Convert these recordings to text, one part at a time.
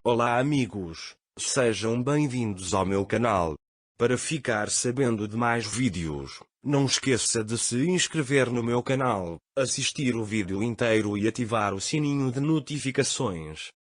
Olá amigos, sejam bem-vindos ao meu canal. Para ficar sabendo de mais vídeos, não esqueça de se inscrever no meu canal, assistir o vídeo inteiro e ativar o sininho de notificações.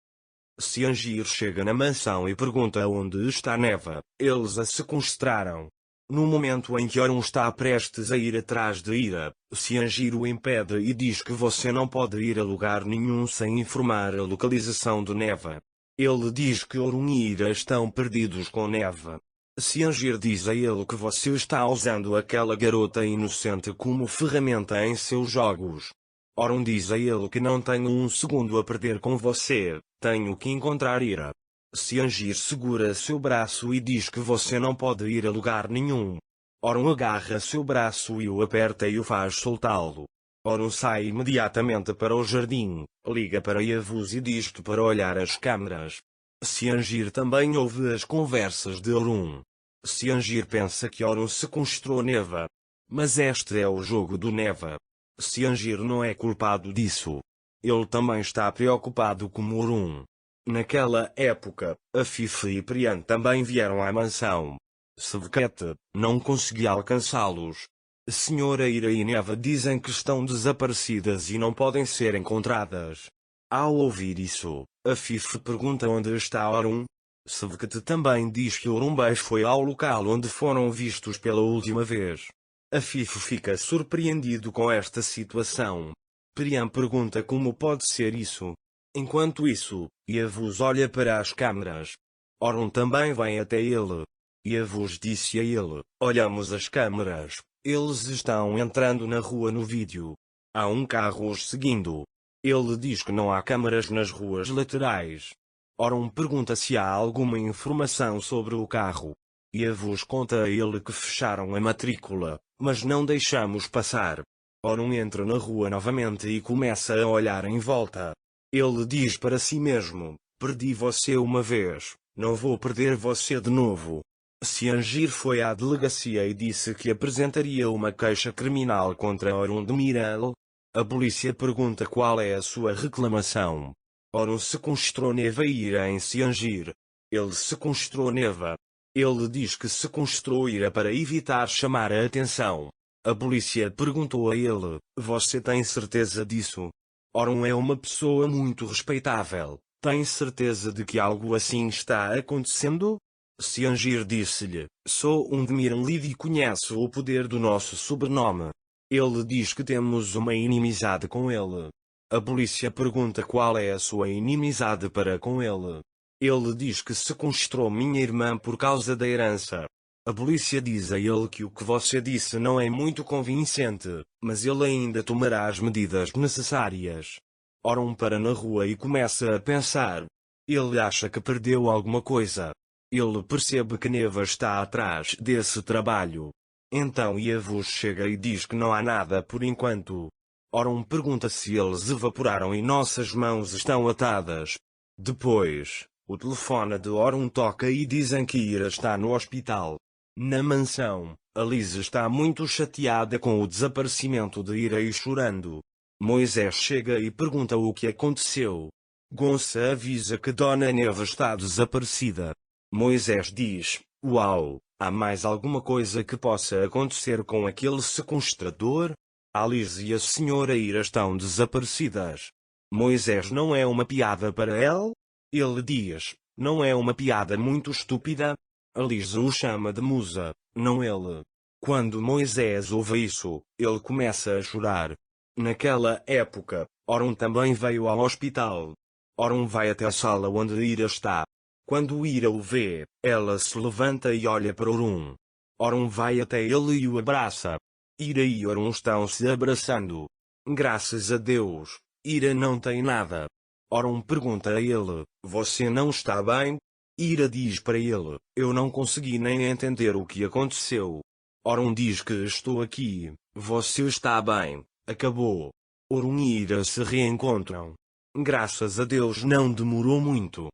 Cianjir chega na mansão e pergunta onde está Neva. Eles a sequestraram. No momento em que Orun está prestes a ir atrás de Ira, Cianjir o impede e diz que você não pode ir a lugar nenhum sem informar a localização de Neva. Ele diz que Orun e Ira estão perdidos com Neva. Cianjir diz a ele que você está usando aquela garota inocente como ferramenta em seus jogos. Orun diz a ele que não tenho um segundo a perder com você, tenho que encontrar Ira. Cianjir segura seu braço e diz que você não pode ir a lugar nenhum. Orun agarra seu braço e o aperta e o faz soltá-lo. Orun sai imediatamente para o jardim, liga para Yavuz e diz-te para olhar as câmeras. Cianjir também ouve as conversas de Orun. Cianjir pensa que Orun sequestrou Neva. Mas este é o jogo do Neva. Cianjir não é culpado disso. Ele também está preocupado com Orun. Naquela época, a Fifi e Priyan também vieram à mansão. Sevket não conseguia alcançá-los. Senhora Ira e Neva dizem que estão desaparecidas e não podem ser encontradas. Ao ouvir isso, a Fifi pergunta onde está Orun. Sevket também diz que Orun foi ao local onde foram vistos pela última vez. A Fifi fica surpreendido com esta situação. Priyan pergunta como pode ser isso. Enquanto isso, Yavuz olha para as câmeras. Orun também vem até ele. Yavuz disse a ele, olhamos as câmeras, eles estão entrando na rua no vídeo. Há um carro os seguindo. Ele diz que não há câmaras nas ruas laterais. Orun pergunta se há alguma informação sobre o carro. Yavuz conta a ele que fecharam a matrícula, mas não deixamos passar. Orun entra na rua novamente e começa a olhar em volta. Ele diz para si mesmo, perdi você uma vez, não vou perder você de novo. Cianjir foi à delegacia e disse que apresentaria uma queixa criminal contra Orun de Miral. A polícia pergunta qual é a sua reclamação. Orun sequestrou Neva e Ira em Cianjir. Ele sequestrou Neva. Ele diz que sequestrou Ira para evitar chamar a atenção. A polícia perguntou a ele, você tem certeza disso? Orun é uma pessoa muito respeitável, tem certeza de que algo assim está acontecendo? Cianjir disse-lhe, sou um Demiran e conheço o poder do nosso sobrenome. Ele diz que temos uma inimizade com ele. A polícia pergunta qual é a sua inimizade para com ele. Ele diz que sequestrou minha irmã por causa da herança. A polícia diz a ele que o que você disse não é muito convincente, mas ele ainda tomará as medidas necessárias. Orun para na rua e começa a pensar. Ele acha que perdeu alguma coisa. Ele percebe que Neva está atrás desse trabalho. Então Yavuz chega e diz que não há nada por enquanto. Orun pergunta se eles evaporaram e nossas mãos estão atadas. Depois, o telefone de Orun toca e dizem que Ira está no hospital. Na mansão, Alice está muito chateada com o desaparecimento de Ira e chorando. Moisés chega e pergunta o que aconteceu. Gonça avisa que Dona Neva está desaparecida. Moisés diz, uau, há mais alguma coisa que possa acontecer com aquele sequestrador? Alice e a senhora Ira estão desaparecidas. Moisés não é uma piada para ela? Ele diz, não é uma piada muito estúpida? Alice o chama de musa, não ele. Quando Moisés ouve isso, ele começa a chorar. Naquela época, Orun também veio ao hospital. Orun vai até a sala onde Ira está. Quando Ira o vê, ela se levanta e olha para Orun. Orun vai até ele e o abraça. Ira e Orun estão se abraçando. Graças a Deus, Ira não tem nada. Orun pergunta a ele, você não está bem? Ira diz para ele, eu não consegui nem entender o que aconteceu. Orun diz que estou aqui, você está bem, acabou. Orun e Ira se reencontram. Graças a Deus não demorou muito.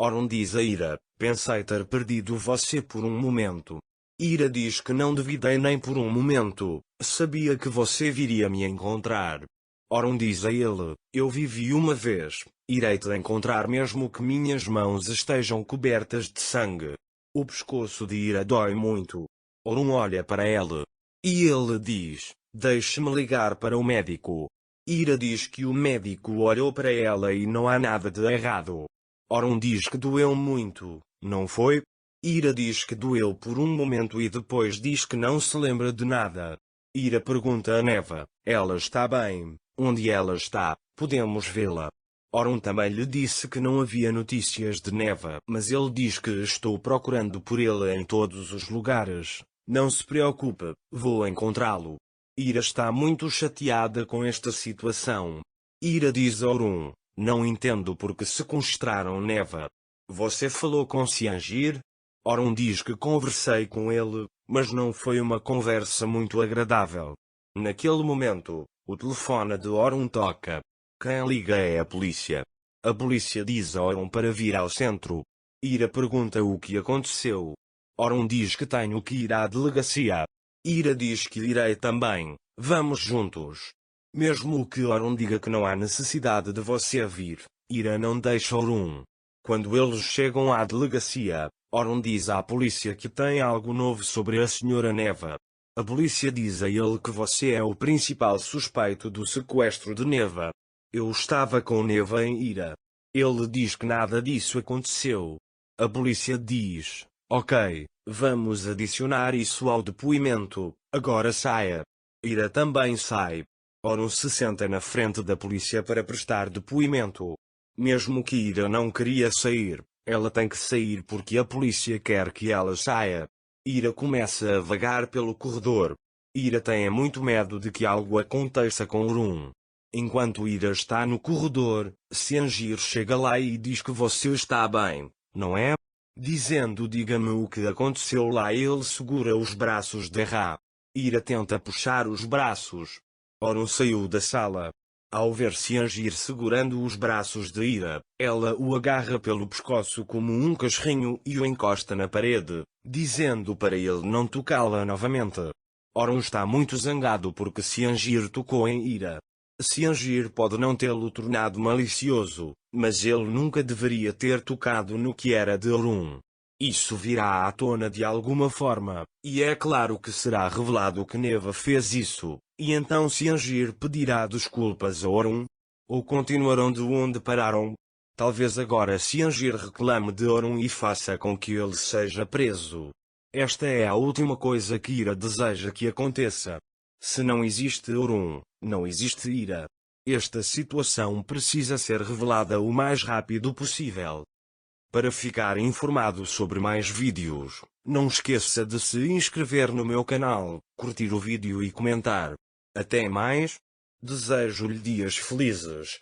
Orun diz a Ira, pensei ter perdido você por um momento. Ira diz que não duvidei nem por um momento, sabia que você viria me encontrar. Orun diz a ele, eu vivi uma vez, irei-te encontrar mesmo que minhas mãos estejam cobertas de sangue. O pescoço de Ira dói muito. Orun olha para ele. E ele diz, deixe-me ligar para o médico. Ira diz que o médico olhou para ela e não há nada de errado. Orun diz que doeu muito, não foi? Ira diz que doeu por um momento e depois diz que não se lembra de nada. Ira pergunta a Neva, ela está bem, onde ela está, podemos vê-la. Orun também lhe disse que não havia notícias de Neva, mas ele diz que estou procurando por ele em todos os lugares. Não se preocupe, vou encontrá-lo. Ira está muito chateada com esta situação. Ira diz a Orun, não entendo porque sequestraram Neva. Você falou com Ciangir? Orun diz que conversei com ele, mas não foi uma conversa muito agradável. Naquele momento, o telefone de Orun toca. Quem liga é a polícia. A polícia diz a Orun para vir ao centro. Ira pergunta o que aconteceu. Orun diz que tenho que ir à delegacia. Ira diz que irei também, vamos juntos. Mesmo que Orun diga que não há necessidade de você vir, Ira não deixa Orun. Quando eles chegam à delegacia, Orun diz à polícia que tem algo novo sobre a senhora Neva. A polícia diz a ele que você é o principal suspeito do sequestro de Neva. Eu estava com Neva em Ira. Ele diz que nada disso aconteceu. A polícia diz, ok, vamos adicionar isso ao depoimento, agora saia. Ira também sai. Orun se senta na frente da polícia para prestar depoimento. Mesmo que Ira não queria sair, ela tem que sair porque a polícia quer que ela saia. Ira começa a vagar pelo corredor. Ira tem muito medo de que algo aconteça com Orun. Enquanto Ira está no corredor, Ciangir chega lá e diz que você está bem, não é? Dizendo diga-me o que aconteceu lá. Ele segura os braços de Ra. Ira tenta puxar os braços. Orun saiu da sala. Ao ver Ciangir segurando os braços de Ira, ela o agarra pelo pescoço como um cachorrinho e o encosta na parede, dizendo para ele não tocá-la novamente. Orun está muito zangado porque Ciangir tocou em Ira. Ciangir pode não tê-lo tornado malicioso, mas ele nunca deveria ter tocado no que era de Orun. Isso virá à tona de alguma forma, e é claro que será revelado que Neva fez isso, e então Ciangir pedirá desculpas a Orun? Ou continuarão de onde pararam? Talvez agora Ciangir reclame de Orun e faça com que ele seja preso. Esta é a última coisa que Ira deseja que aconteça. Se não existe Orun, não existe Ira. Esta situação precisa ser revelada o mais rápido possível. Para ficar informado sobre mais vídeos, não esqueça de se inscrever no meu canal, curtir o vídeo e comentar. Até mais. Desejo-lhe dias felizes.